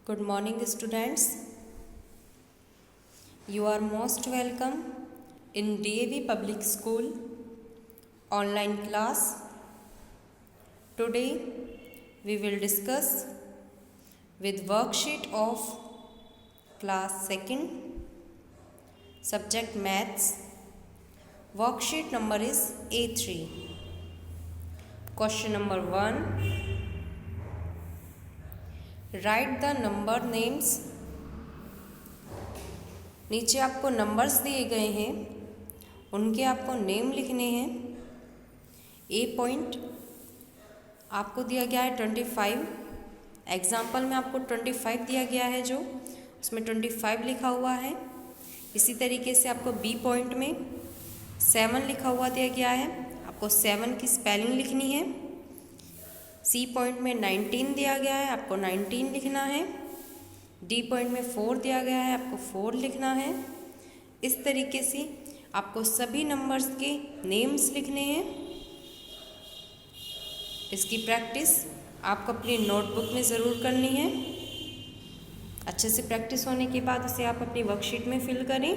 Good morning, students. You are most welcome in DAV Public School online class. Today we will discuss with worksheet of class 2nd, subject maths. Worksheet number is A3. Question number 1. Write the number names. नीचे आपको numbers दिए गए हैं, उनके आपको name लिखने हैं। ए point आपको दिया गया है 25। एग्जाम्पल में आपको 25 दिया गया है, जो उसमें 25 लिखा हुआ है। इसी तरीके से आपको बी पॉइंट में 7 लिखा हुआ दिया गया है, आपको 7 की स्पेलिंग लिखनी है। सी पॉइंट में 19 दिया गया है, आपको 19 लिखना है। डी पॉइंट में 4 दिया गया है, आपको 4 लिखना है। इस तरीके से आपको सभी नंबर्स के नेम्स लिखने हैं। इसकी प्रैक्टिस आपको अपनी नोटबुक में ज़रूर करनी है। अच्छे से प्रैक्टिस होने के बाद इसे आप अपनी वर्कशीट में फिल करें।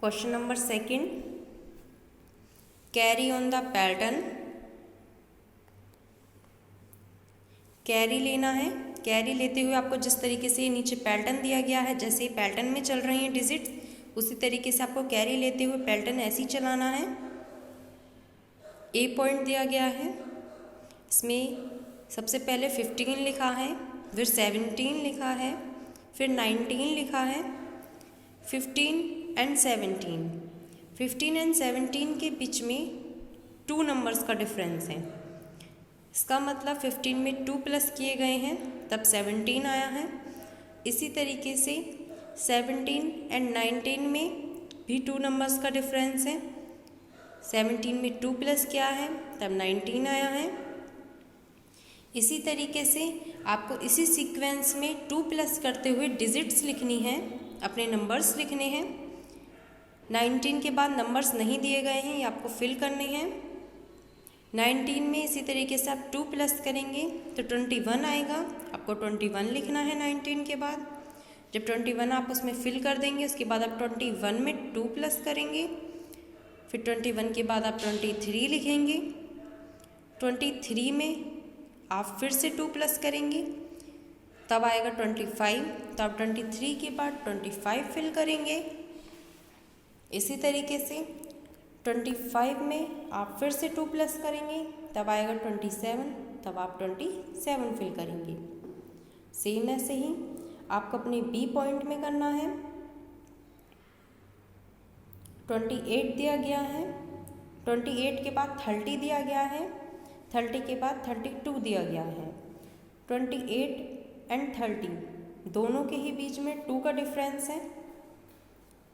Question number 2, carry on the pattern. Carry लेना है। कैरी लेते हुए आपको जिस तरीके से नीचे पैटर्न दिया गया है, जैसे ही पैटर्न में चल रही हैं डिजिट्स, उसी तरीके से आपको कैरी लेते हुए पैटर्न ऐसे ही चलाना है। ए पॉइंट दिया गया है, इसमें सबसे पहले 15 लिखा है, फिर 17 लिखा है, फिर 19 लिखा है। 15 एंड 17 के बीच में 2 नंबर्स का डिफरेंस है। इसका मतलब 15 में 2 प्लस किए गए हैं, तब 17 आया है। इसी तरीके से 17 एंड 19 में भी 2 नंबर्स का डिफरेंस है। 17 में 2 प्लस किया है, तब 19 आया है। इसी तरीके से आपको इसी सीक्वेंस में 2 प्लस करते हुए डिजिट्स लिखनी है, अपने नंबर्स लिखने हैं। 19 के बाद नंबर्स नहीं दिए गए हैं, ये आपको फिल करने हैं। 19 में इसी तरीके से आप 2 प्लस करेंगे तो 21 आएगा, आपको 21 लिखना है 19 के बाद। जब 21 आप उसमें फिल कर देंगे, उसके बाद आप 21 में 2 प्लस करेंगे, फिर 21 के बाद आप 23 लिखेंगे। 23 में आप फिर से 2 प्लस करेंगे, तब आएगा 25, तो आप 23 के बाद 25 फिल करेंगे। इसी तरीके से 25 में आप फिर से 2 प्लस करेंगे, तब आएगा 27, तब आप 27 फिल करेंगे। सेम ऐसे ही आपको अपने बी पॉइंट में करना है। 28 दिया गया है, 28 के बाद 30 दिया गया है, 30 के बाद 32 दिया गया है। 28 एंड 30 दोनों के ही बीच में 2 का डिफरेंस है।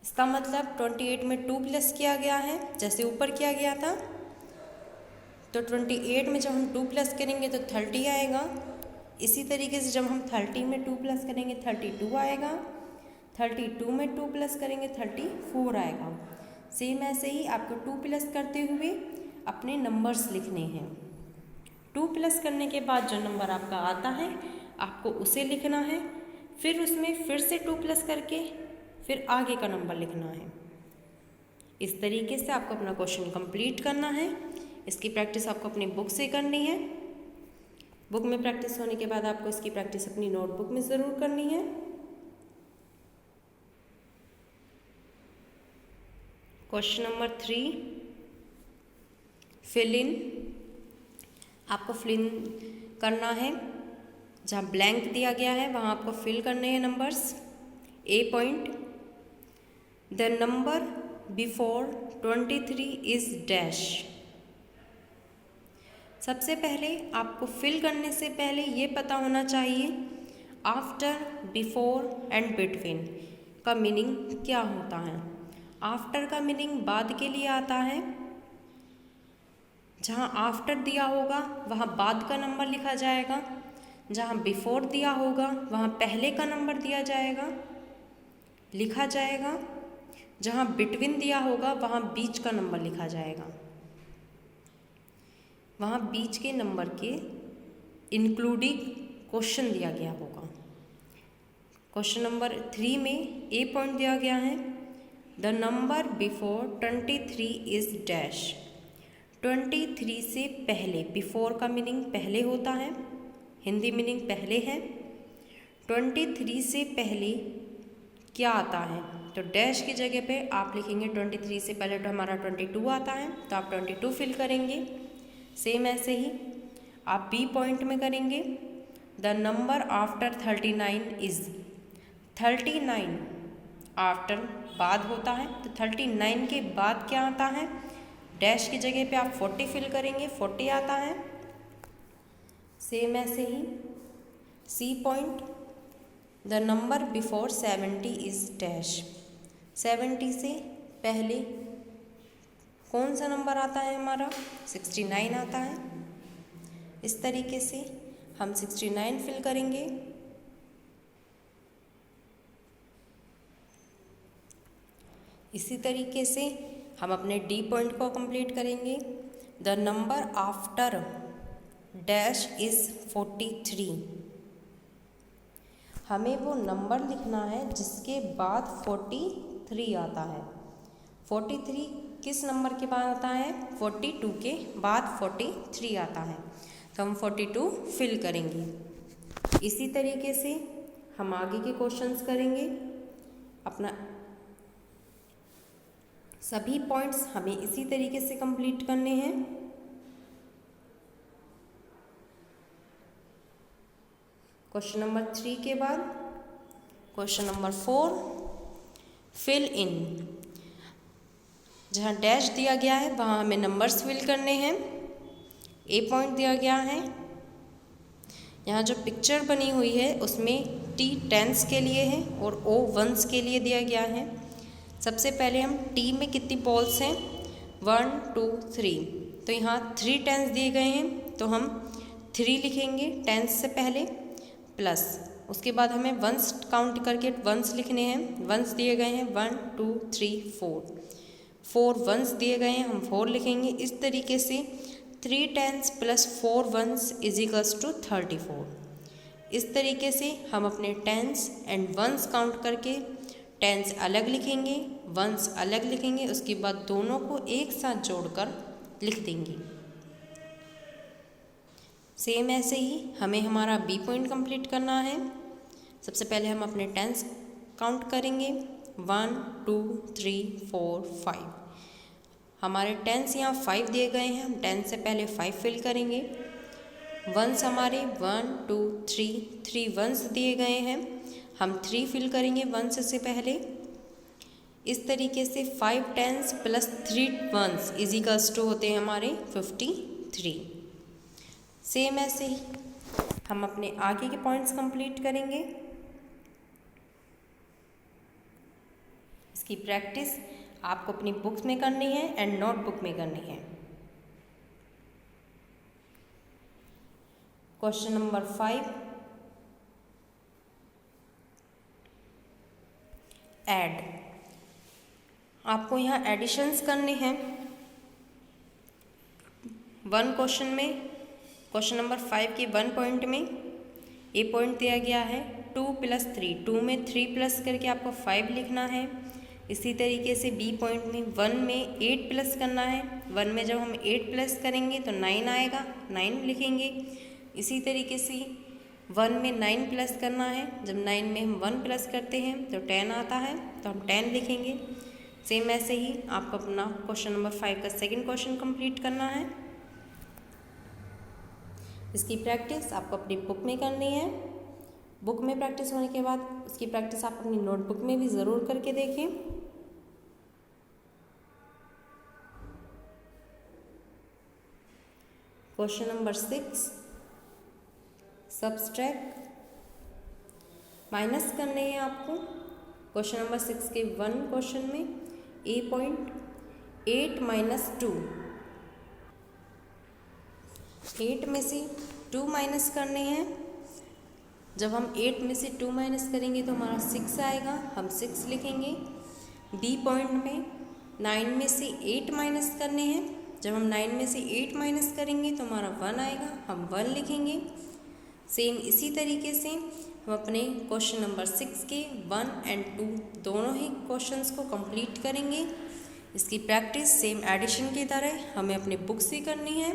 इसका मतलब 28 में 2 प्लस किया गया है, जैसे ऊपर किया गया था। तो 28 में जब हम 2 प्लस करेंगे तो 30 आएगा। इसी तरीके से जब हम 30 में 2 प्लस करेंगे 32 आएगा। 32 में 2 प्लस करेंगे 34 आएगा। सेम ऐसे ही आपको 2 प्लस करते हुए अपने नंबर्स लिखने हैं। 2 प्लस करने के बाद जो नंबर आपका आता है आपको उसे लिखना है, फिर उसमें फिर से 2 प्लस करके फिर आगे का नंबर लिखना है। इस तरीके से आपको अपना क्वेश्चन कंप्लीट करना है। इसकी प्रैक्टिस आपको अपनी बुक से करनी है। बुक में प्रैक्टिस होने के बाद आपको इसकी प्रैक्टिस अपनी नोटबुक में ज़रूर करनी है। Question number 3, fill in. आपको फिल इन करना है, जहाँ ब्लैंक दिया गया है वहाँ आपको फिल करने हैं numbers. A point, the number before 23 is dash. सबसे पहले आपको फिल करने से पहले ये पता होना चाहिए आफ्टर, बिफोर एंड बिटवीन का मीनिंग क्या होता है। आफ्टर का मीनिंग बाद के लिए आता है। जहाँ आफ्टर दिया होगा वहाँ बाद का नंबर लिखा जाएगा, जहाँ बिफोर दिया होगा वहाँ पहले का नंबर दिया जाएगा, लिखा जाएगा। जहाँ बिटवीन दिया होगा वहाँ बीच का नंबर लिखा जाएगा। वहाँ बीच के नंबर के इंक्लूडिंग क्वेश्चन दिया गया होगा। क्वेश्चन नंबर 3 में ए पॉइंट दिया गया है, the number before 23 is dash. 23 से पहले, बिफोर का मीनिंग पहले होता है, हिंदी मीनिंग पहले है। 23 से पहले क्या आता है, तो डैश की जगह पे आप लिखेंगे 23 से पहले तो हमारा 22 आता है, तो आप 22 फिल करेंगे। सेम ऐसे ही आप बी पॉइंट में करेंगे, the number after 39 is. 39 after बाद होता है, तो 39 के बाद क्या आता है, डैश की जगह पे आप 40 फिल करेंगे, 40 आता है। सेम ऐसे ही C point, the number before 70 is dash. 70 से पहले कौन सा नंबर आता है हमारा, 69 आता है। इस तरीके से हम 69 फिल करेंगे। इसी तरीके से हम अपने डी पॉइंट को कंप्लीट करेंगे, the number after dash is 43। हमें वो नंबर लिखना है जिसके बाद 43 आता है। 43 किस नंबर के बाद आता है, 42 के बाद 43 आता है, तो हम 42 फिल करेंगे। इसी तरीके से हम आगे के क्वेश्चंस करेंगे। अपना सभी पॉइंट्स हमें इसी तरीके से कंप्लीट करने हैं। क्वेश्चन नंबर 3 के बाद क्वेश्चन नंबर 4, फिल इन। जहाँ डैश दिया गया है वहाँ हमें नंबर्स फिल करने हैं। ए पॉइंट दिया गया है, यहाँ जो पिक्चर बनी हुई है उसमें टी 10s के लिए है और ओ 1s के लिए दिया गया है। सबसे पहले हम टी में कितनी बॉल्स हैं, 1 2 3, तो यहाँ 3 10s दिए गए हैं, तो हम 3 लिखेंगे 10s से पहले, प्लस उसके बाद हमें 1s काउंट करके 1s लिखने हैं। 1s दिए गए हैं 1 2 3 4 1s दिए गए हैं, हम 4 लिखेंगे। इस तरीके से 3 10s plus 4 1s is equals to 34। इस तरीके से हम अपने 10s एंड 1s काउंट करके 10s अलग लिखेंगे, 1s अलग लिखेंगे, उसके बाद दोनों को एक साथ जोड़कर लिख देंगे। सेम ऐसे ही हमें हमारा बी पॉइंट कंप्लीट करना है। सबसे पहले हम अपने 10s काउंट करेंगे, 1 2 3 4 5। हमारे 10s यहाँ 5 दिए गए हैं, हम 10 से पहले 5 फिल करेंगे। 1s हमारे 1 2 3 1s दिए गए हैं, हम 3 फिल करेंगे 1s से पहले। इस तरीके से 5 10s plus 3 1s is equals to होते हैं हमारे 53। सेम ऐसे ही हम अपने आगे के पॉइंट्स कंप्लीट करेंगे। इसकी प्रैक्टिस आपको अपनी बुक्स में करनी है एंड नोटबुक में करनी है। Question number 5, add. आपको यहाँ एडिशंस करने हैं। 1 क्वेश्चन में, क्वेश्चन नंबर 5 के 1 पॉइंट में ए पॉइंट दिया गया है 2 + 3। 2 में 3 प्लस करके आपको 5 लिखना है। इसी तरीके से बी पॉइंट में 1 में 8 प्लस करना है। 1 में जब हम 8 प्लस करेंगे तो 9 आएगा, 9 लिखेंगे। इसी तरीके से 1 में 9 प्लस करना है, जब 9 में हम 1 प्लस करते हैं तो 10 आता है, तो हम 10 लिखेंगे। सेम ऐसे ही आपको अपना क्वेश्चन नंबर 5 का सेकंड क्वेश्चन कंप्लीट करना है। इसकी प्रैक्टिस आपको अपनी बुक में करनी है। बुक में प्रैक्टिस होने के बाद उसकी प्रैक्टिस आप अपनी नोटबुक में भी ज़रूर करके देखें। Question number 6, subtract. माइनस करने हैं आपको। क्वेश्चन नंबर 6 के 1 क्वेश्चन में ए पॉइंट 8 - 2। 8 में से 2 माइनस करने हैं। जब हम 8 में से 2 माइनस करेंगे तो हमारा 6 आएगा, हम 6 लिखेंगे। बी पॉइंट में 9 में से 8 माइनस करने हैं, जब हम 9 में से 8 माइनस करेंगे तो हमारा 1 आएगा, हम 1 लिखेंगे। सेम इसी तरीके से हम अपने क्वेश्चन नंबर 6 के 1 और 2 दोनों ही क्वेश्चंस को कंप्लीट करेंगे। इसकी प्रैक्टिस सेम एडिशन की तरह हमें अपने बुक से करनी है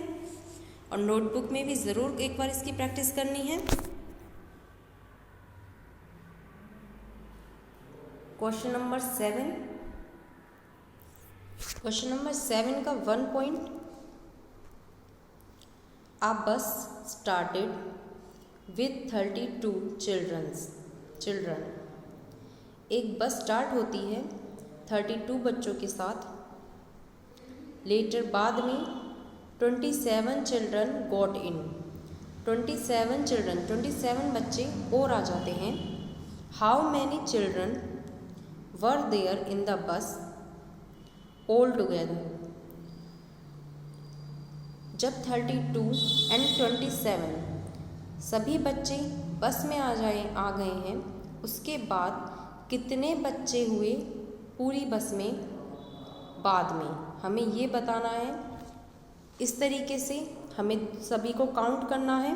और नोटबुक में भी ज़रूर एक बार इसकी प्रैक्टिस करनी है। क्वेश्चन नंबर 7, क्वेश्चन नंबर 7 का 1 पॉइंट, आ बस स्टार्टेड विथ 32 चिल्ड्रन। एक बस स्टार्ट होती है 32 बच्चों के साथ। लेटर बाद में 27 चिल्ड्रन गॉट इन। 27 बच्चे और आ जाते हैं। How many children were there in the bus all together. जब 32 एंड 27 सभी बच्चे बस में आ गए हैं, उसके बाद कितने बच्चे हुए पूरी बस में बाद में, हमें ये बताना है। इस तरीके से हमें सभी को काउंट करना है।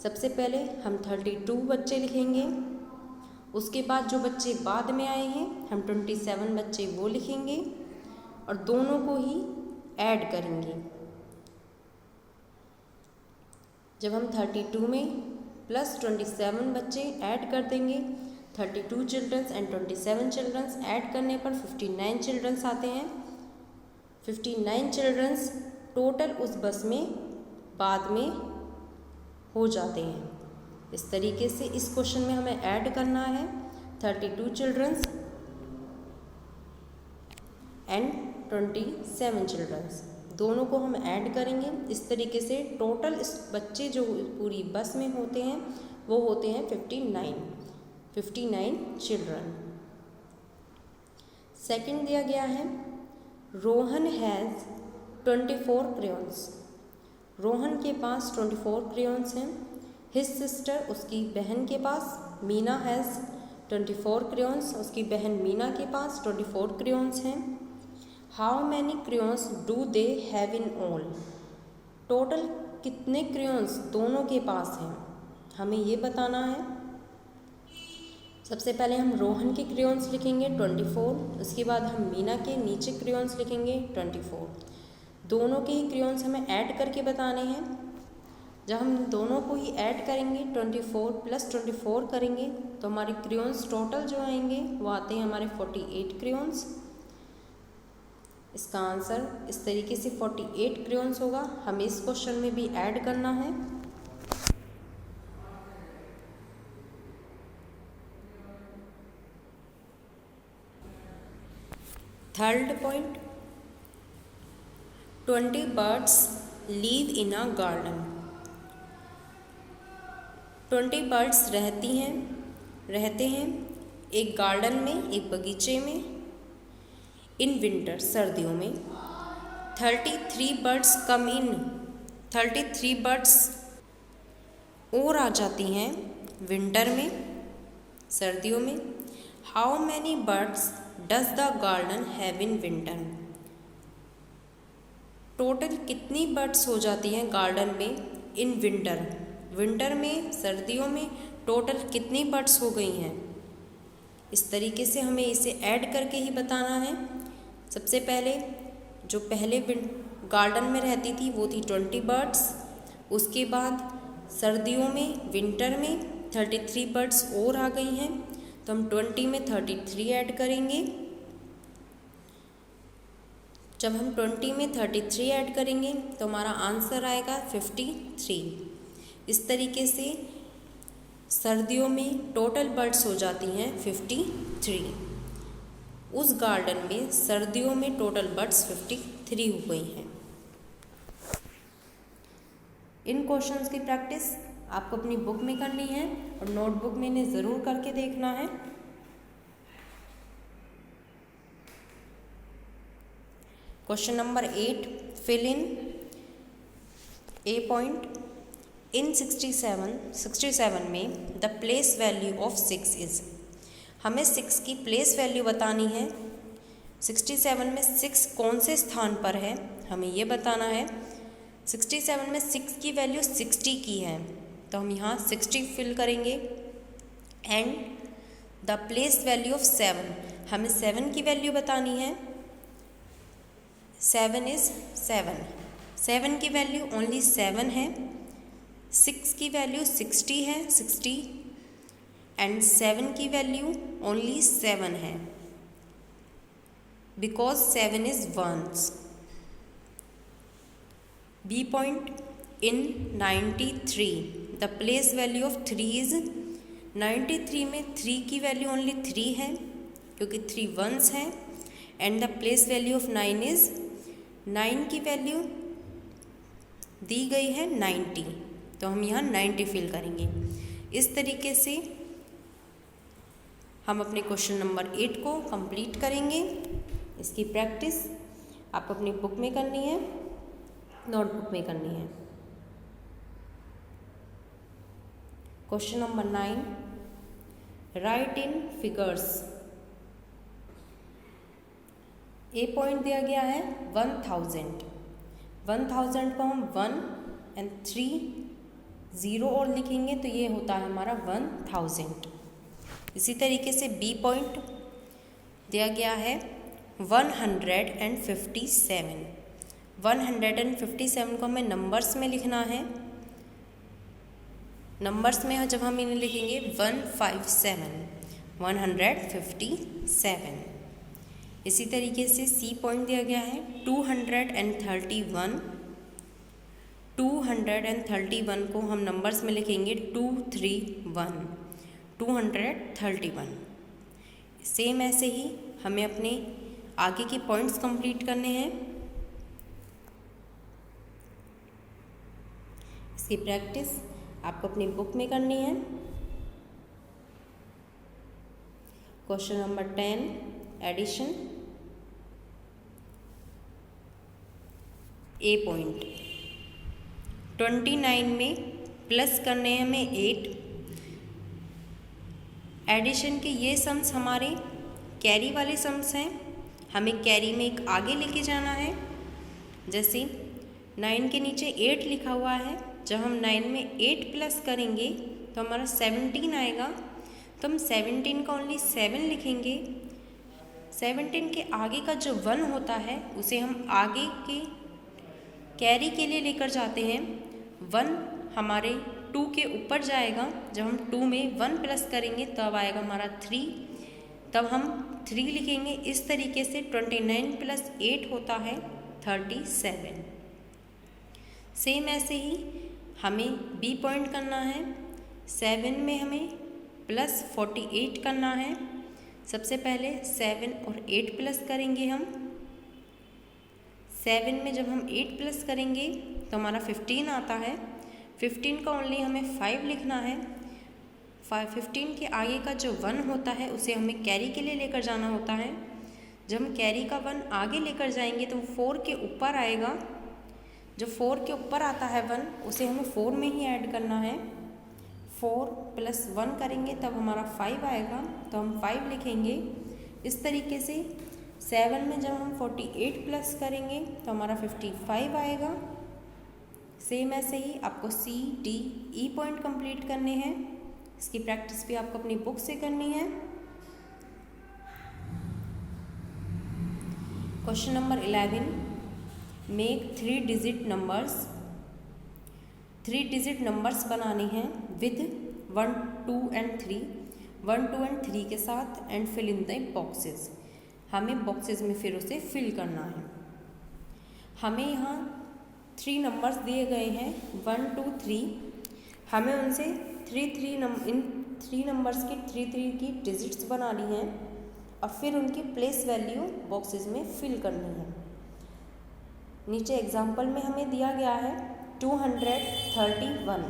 सबसे पहले हम 32 बच्चे लिखेंगे, उसके बाद जो बच्चे बाद में आए हैं हम 27 बच्चे वो लिखेंगे और दोनों को ही ऐड करेंगे। जब हम 32 में प्लस 27 बच्चे ऐड कर देंगे, 32 चिल्ड्रंस एंड 27 चिल्ड्रंस ऐड करने पर 59 चिल्ड्रंस आते हैं। 59 चिल्ड्रंस टोटल उस बस में बाद में हो जाते हैं। इस तरीके से इस क्वेश्चन में हमें ऐड करना है 32 चिल्ड्रंस एंड 27 चिल्ड्रंस, दोनों को हम ऐड करेंगे। इस तरीके से टोटल इस बच्चे जो पूरी बस में होते हैं वो होते हैं 59 चिल्ड्रन। सेकंड दिया गया है, रोहन हैज़ 24 क्रेयॉन्स। रोहन के पास 24 क्रेयॉन्स हैं। हिज सिस्टर, उसकी बहन के पास, मीना हैज़ 24 क्रेयॉन्स, उसकी बहन मीना के पास 24 क्रेयॉन्स हैं। How many crayons do they have in all. Total कितने क्रेयॉन्स दोनों के पास हैं, हमें ये बताना है। सबसे पहले हम रोहन के क्रेयॉन्स लिखेंगे 24, उसके बाद हम मीना के नीचे क्रेयॉन्स लिखेंगे 24। दोनों के ही क्रेयॉन्स हमें ऐड करके बताने हैं। जब हम दोनों को ही ऐड करेंगे 24 प्लस 24 करेंगे तो हमारे क्रेयॉन्स टोटल जो आएंगे वो आते हैं हमारे 48 क्रेयॉन्स। इसका आंसर इस तरीके से 48 क्रेयॉन्स होगा। हमें इस क्वेश्चन में भी ऐड करना है। थर्ड पॉइंट, 20 बर्ड्स लीव इन अ गार्डन। 20 बर्ड्स रहते हैं एक गार्डन में, एक बगीचे में, इन विंटर सर्दियों में। 33 बर्ड्स कम इन। 33 बर्ड्स और आ जाती हैं विंटर में, सर्दियों में। How many birds does the garden have in winter. Total कितनी बर्ड्स हो जाती हैं गार्डन में इन विंटर। विंटर में, सर्दियों में टोटल कितनी बर्ड्स हो गई हैं। इस तरीके से हमें इसे ऐड करके ही बताना है। सबसे पहले जो पहले गार्डन में रहती थी वो थी 20 बर्ड्स। उसके बाद सर्दियों में, विंटर में 33 बर्ड्स और आ गई हैं, तो हम 20 में 33 ऐड करेंगे। जब हम 20 में 33 ऐड करेंगे तो हमारा आंसर आएगा 53। इस तरीके से सर्दियों में टोटल बर्ड्स हो जाती हैं 53। उस गार्डन में सर्दियों में टोटल बर्ड्स 53 हो गई हैं। इन क्वेश्चंस की प्रैक्टिस आपको अपनी बुक में करनी है और नोटबुक में इन्हें ज़रूर करके देखना है। Question number 8, fill in A point. In 67 में the place value of 6 is. हमें 6 की प्लेस वैल्यू बतानी है। 67 में 6 कौन से स्थान पर है हमें ये बताना है 67 में 6 की वैल्यू 60 की है, तो हम यहाँ 60 फिल करेंगे। And the place value of 7, हमें 7 की वैल्यू बतानी है। 7 इज़ 7 की वैल्यू ओनली 7 है। 6 की वैल्यू 60 है, 60, एंड 7 की वैल्यू ओनली 7 है, because 7 is ones. B point in 93, the place value of 3 is 93 में 3 की वैल्यू ओनली 3 है, क्योंकि 3 वंस है। And the place value of 9 is 9 की वैल्यू दी गई है 90, तो हम यहाँ 90 फिल करेंगे। इस तरीके से हम अपने क्वेश्चन नंबर 8 को कंप्लीट करेंगे। इसकी प्रैक्टिस आपको अपनी बुक में करनी है, नोटबुक में करनी है। क्वेश्चन नंबर 9, राइट इन फिगर्स। ए पॉइंट दिया गया है 1000 को हम 1 और 3 0 और लिखेंगे, तो ये होता है हमारा 1000। इसी तरीके से बी पॉइंट दिया गया है 157। 157 को हमें नंबर्स में लिखना है। नंबर्स में जब हम इन्हें लिखेंगे 157। इसी तरीके से सी पॉइंट दिया गया है 231। 231 को हम नंबर्स में लिखेंगे 231। सेम ऐसे ही हमें अपने आगे के पॉइंट्स कंप्लीट करने हैं। इसकी प्रैक्टिस आपको अपनी बुक में करनी है। Question number 10, addition. A point 29 में प्लस करने हैं हमें 8। एडिशन के ये सम्स हमारे कैरी वाले सम्स हैं, हमें कैरी में एक आगे लेके जाना है। जैसे 9 के नीचे 8 लिखा हुआ है, जब हम 9 में 8 प्लस करेंगे तो हमारा 17 आएगा, तो हम 17 का ओनली 7 लिखेंगे। 17 के आगे का जो 1 होता है उसे हम आगे के कैरी के लिए लेकर जाते हैं। 1 हमारे 2 के ऊपर जाएगा, जब हम 2 में 1 प्लस करेंगे तब आएगा हमारा 3, तब हम 3 लिखेंगे। इस तरीके से 29 + 8 होता है 37। सेम ऐसे ही हमें बी पॉइंट करना है। 7 में हमें +48 करना है। सबसे पहले 7 और 8 प्लस करेंगे हम। 7 में जब हम 8 प्लस करेंगे तो हमारा 15 आता है। 15 का ओनली हमें 5 लिखना है। 15 के आगे का जो 1 होता है उसे हमें कैरी के लिए लेकर जाना होता है। जब हम कैरी का 1 आगे लेकर जाएंगे तो 4 के ऊपर आएगा। जो 4 के ऊपर आता है 1 उसे हमें 4 में ही ऐड करना है। 4 + 1 करेंगे तब हमारा 5 आएगा, तो हम 5 लिखेंगे। इस तरीके से 7 में जब हम 48 प्लस करेंगे तो हमारा 55 आएगा। सेम ऐसे ही आपको C D E point complete करने हैं। इसकी प्रैक्टिस भी आपको अपनी बुक से करनी है। Question number 11, make 3 digit numbers. 3 digit numbers बनाने हैं विद 1, 2 and 3, 1, 2 and 3 के साथ, and fill in the boxes. हमें बॉक्सेस में फिर उसे फिल करना है। हमें यहाँ 3 नंबर्स दिए गए हैं 1, 2, 3। हमें उनसे इन 3 नंबर्स की 3 की डिजिट्स बनानी है और फिर उनकी प्लेस वैल्यू बॉक्सेस में फिल करनी है। नीचे एग्जाम्पल में हमें दिया गया है 231।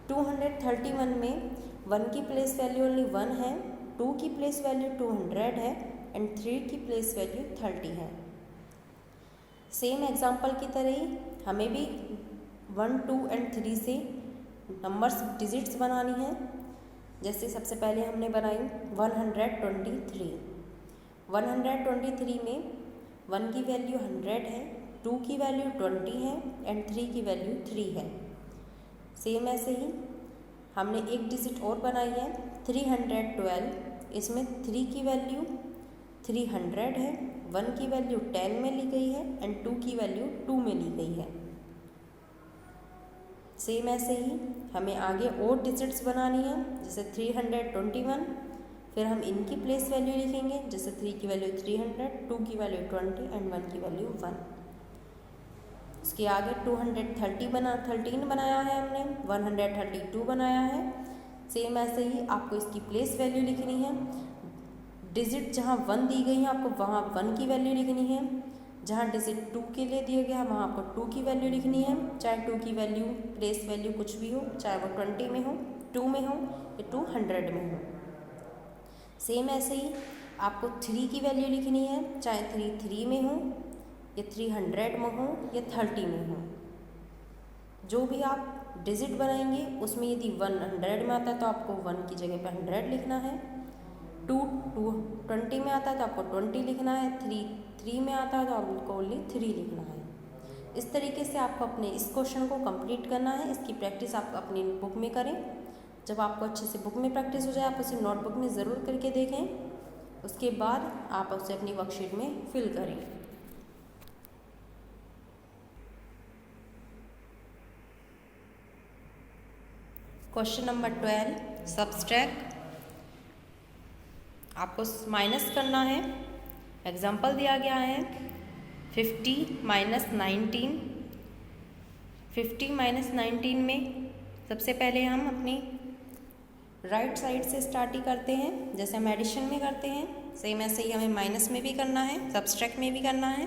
231 में 1 की प्लेस वैल्यू ओनली 1 है, 2 की प्लेस वैल्यू 200 है एंड 3 की प्लेस वैल्यू 30 है। सेम एग्जाम्पल की तरह ही हमें भी 1, 2 and 3 से नंबर्स डिजिट्स बनानी है। जैसे सबसे पहले हमने बनाई 123। 123 में 1 की वैल्यू 100 है, 2 की वैल्यू 20 है एंड 3 की वैल्यू 3 है। सेम ऐसे ही हमने एक डिजिट और बनाई है 312, इसमें 3 की वैल्यू 300 है, 1 की वैल्यू 10 में ली गई है एंड 2 की वैल्यू 2 में ली गई है। सेम ऐसे ही हमें आगे और डिजिट्स बनानी है, जैसे 321, फिर हम इनकी प्लेस वैल्यू लिखेंगे, जैसे 3 की वैल्यू 300, 2 की वैल्यू 20 एंड 1 की वैल्यू 1। उसके आगे 13 बनाया है हमने, 132 बनाया है। सेम ऐसे ही आपको इसकी प्लेस वैल्यू लिखनी है, डिजिट जहाँ 1 दी गई है आपको वहाँ 1 की वैल्यू लिखनी है, जहाँ डिजिट 2 के लिए दिया गया वहाँ आपको 2 की वैल्यू लिखनी है, चाहे 2 की वैल्यू प्लेस वैल्यू कुछ भी हो, चाहे वो 20 में हो, 2 में हो या 200 में हो। सेम ऐसे ही आपको 3 की वैल्यू लिखनी है, चाहे 3 में हो या 300 में हो या 30 में हो। जो भी आप डिजिट बनाएंगे उसमें यदि 100 में आता है तो आपको 1 की जगह पर 100 लिखना है, 20 में आता है तो आपको 20 लिखना है, 3 में आता है तो आपको ओनली 3 लिखना है। इस तरीके से आपको अपने इस क्वेश्चन को कंप्लीट करना है। इसकी प्रैक्टिस आप अपनी बुक में करें। जब आपको अच्छे से बुक में प्रैक्टिस हो जाए आप उसे नोटबुक में ज़रूर करके देखें, उसके बाद आप उसे अपनी वर्कशीट में फिल करें। Question number 12 subtract. आपको माइनस करना है। एग्जाम्पल दिया गया है 50 माइनस 19। 50 माइनस 19 में सबसे पहले हम अपनी राइट साइड से स्टार्ट ही करते हैं, जैसे हम एडिशन में करते हैं। सेम ऐसे ही हमें माइनस में भी करना है, सब्सट्रैक्ट में भी करना है।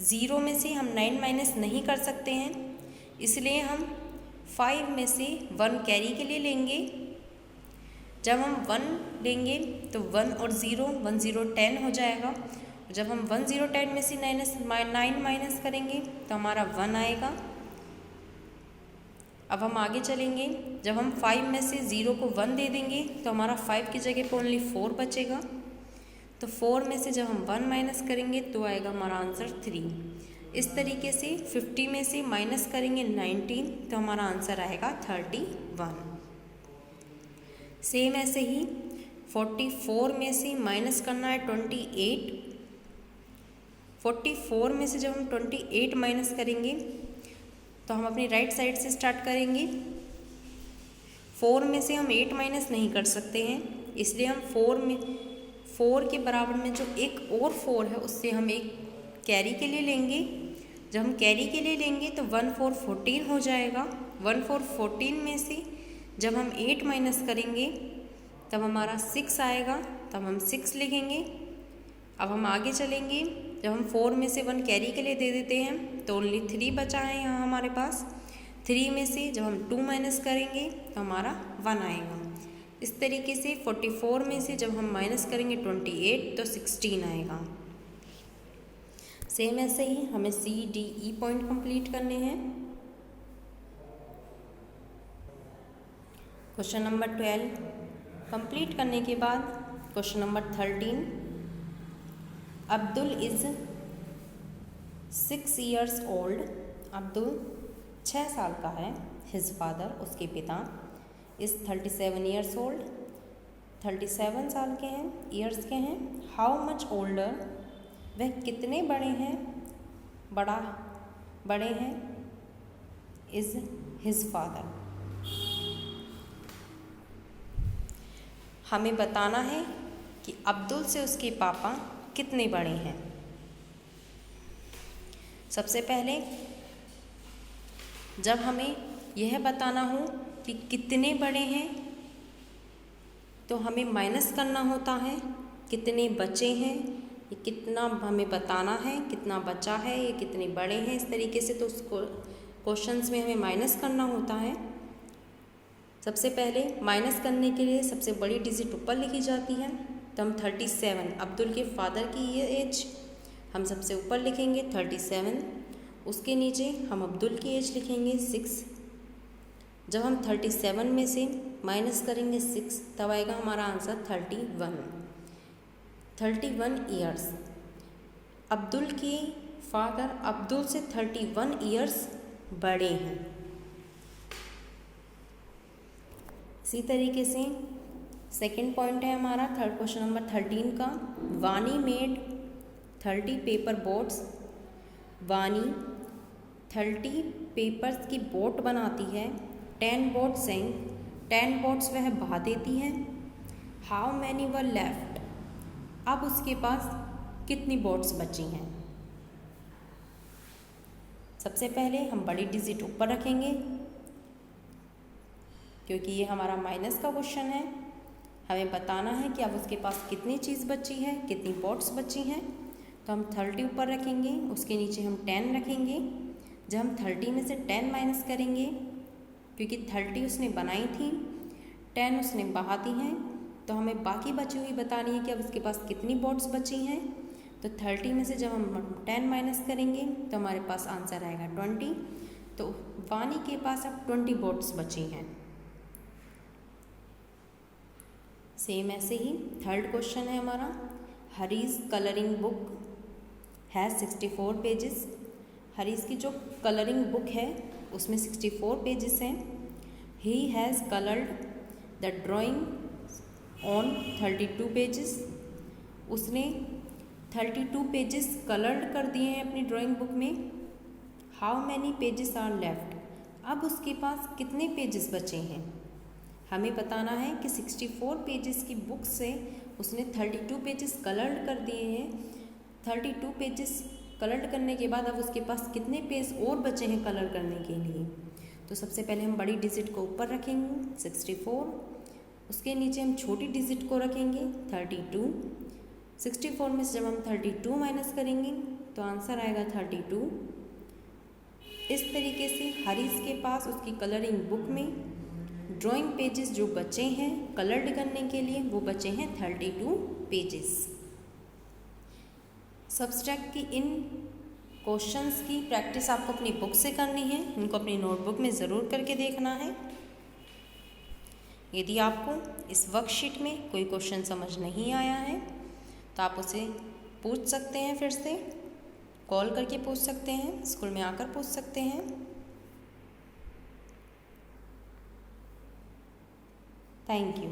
0 में से हम 9 माइनस नहीं कर सकते हैं, इसलिए हम 5 में से 1 कैरी के लिए लेंगे। जब हम 1 लेंगे तो 1 और 0 1 0 10 हो जाएगा। जब हम 1 0 10 में से 9 माइनस करेंगे तो हमारा 1 आएगा। अब हम आगे चलेंगे, जब हम 5 में से 0 को 1 दे देंगे तो हमारा 5 की जगह पर ओनली 4 बचेगा। तो 4 में से जब हम 1 माइनस करेंगे तो आएगा हमारा आंसर 3। इस तरीके से 50 में से माइनस करेंगे 19 तो हमारा आंसर आएगा 31। सेम ऐसे ही 44 में से माइनस करना है 28। 44 में से जब हम 28 माइनस करेंगे तो हम अपनी राइट साइड से स्टार्ट करेंगे। 4 में से हम 8 माइनस नहीं कर सकते हैं, इसलिए हम 4 के बराबर में जो एक और 4 है उससे हम एक कैरी के लिए लेंगे। जब हम कैरी के लिए लेंगे तो 1 4 14 हो जाएगा। 1 4 14 में से जब हम 8 माइनस करेंगे तब हमारा 6 आएगा, तब हम 6 लिखेंगे। अब हम आगे चलेंगे, जब हम 4 में से 1 कैरी के लिए दे देते हैं तो ओनली 3 बचा है यहाँ हमारे पास। 3 में से जब हम 2 माइनस करेंगे तो हमारा 1 आएगा। इस तरीके से 44 में से जब हम माइनस करेंगे 28 तो 16 आएगा। सेम ऐसे ही हमें CDE पॉइंट कंप्लीट करने हैं। क्वेश्चन नंबर 12 कंप्लीट करने के बाद question number 13, Abdul is 6 years old। Abdul 6 साल का है। हिज फादर उसके पिता इज़ 37 years old। 37 साल के हैं, ईयर्स के हैं। हाउ मच ओल्डर, वह कितने बड़े हैं, बड़े हैं, इज़ हिज फादर। हमें बताना है कि अब्दुल से उसके पापा कितने बड़े हैं। सबसे पहले जब हमें यह बताना हो कि कितने बड़े हैं तो हमें माइनस करना होता है। कितने बचे हैं, ये कितना हमें बताना है, कितना बचा है, ये कितने बड़े हैं। इस तरीके से तो उसको क्वेश्चंस में हमें माइनस करना होता है। सबसे पहले माइनस करने के लिए सबसे बड़ी डिजिट ऊपर लिखी जाती है, तो हम 37 अब्दुल के फादर की ये एज हम सबसे ऊपर लिखेंगे 37। उसके नीचे हम अब्दुल की एज लिखेंगे 6। जब हम 37 में से माइनस करेंगे 6 तब आएगा हमारा आंसर 31 ईयर्स। अब्दुल के फादर अब्दुल से 31 ईयर्स बड़े हैं। इसी तरीके से सेकंड पॉइंट है हमारा थर्ड क्वेश्चन नंबर 13 का, वानी मेड 30 पेपर बोट्स। वानी 30 पेपर्स की बोट बनाती है। 10 बोट्स सेंक, 10 बोट्स वह बहा देती है। हाउ मैनी वर लेफ्ट, अब उसके पास कितनी बोट्स बची हैं। सबसे पहले हम बड़ी डिजिट ऊपर रखेंगे क्योंकि ये हमारा माइनस का क्वेश्चन है। हमें बताना है कि अब उसके पास कितनी चीज़ बची है, कितनी बोट्स बची हैं। तो हम 30 ऊपर रखेंगे, उसके नीचे हम 10 रखेंगे। जब हम 30 में से 10 माइनस करेंगे, क्योंकि 30 उसने बनाई थी, 10 उसने बहा दी हैं, तो हमें बाकी बची हुई बतानी है कि अब उसके पास कितनी बोट्स बची हैं। तो 30 में से जब हम 10 माइनस करेंगे तो हमारे पास आंसर आएगा 20। तो वानी के पास अब 20 बोट्स बची हैं। सेम ऐसे ही थर्ड क्वेश्चन है हमारा, Hari's colouring book has 64 pages. Hari's की जो कलरिंग बुक है उसमें 64 पेजेस हैं। He has coloured the drawing on 32 pages. उसने 32 पेजेस कलर्ड कर दिए हैं अपनी ड्राइंग बुक में। How many pages are left, अब उसके पास कितने पेजेस बचे हैं। हमें बताना है कि 64 पेजेस की बुक से उसने 32 पेजेस कलर्ड कर दिए हैं। 32 पेजेस कलर्ड करने के बाद अब उसके पास कितने पेज और बचे हैं कलर करने के लिए। तो सबसे पहले हम बड़ी डिजिट को ऊपर रखेंगे 64, उसके नीचे हम छोटी डिजिट को रखेंगे 32। 64 में से जब हम 32 माइनस करेंगे तो आंसर आएगा 32। इस तरीके से हरीश के पास उसकी कलरिंग बुक में ड्राइंग पेजेस जो बचे हैं कलर्ड करने के लिए वो बचे हैं 32 पेजेस। सब्सट्रैक्ट की इन क्वेश्चंस की प्रैक्टिस आपको अपनी बुक से करनी है, इनको अपनी नोटबुक में ज़रूर करके देखना है। यदि आपको इस वर्कशीट में कोई क्वेश्चन समझ नहीं आया है तो आप उसे पूछ सकते हैं, फिर से कॉल करके पूछ सकते हैं, स्कूल में आकर पूछ सकते हैं। Thank you.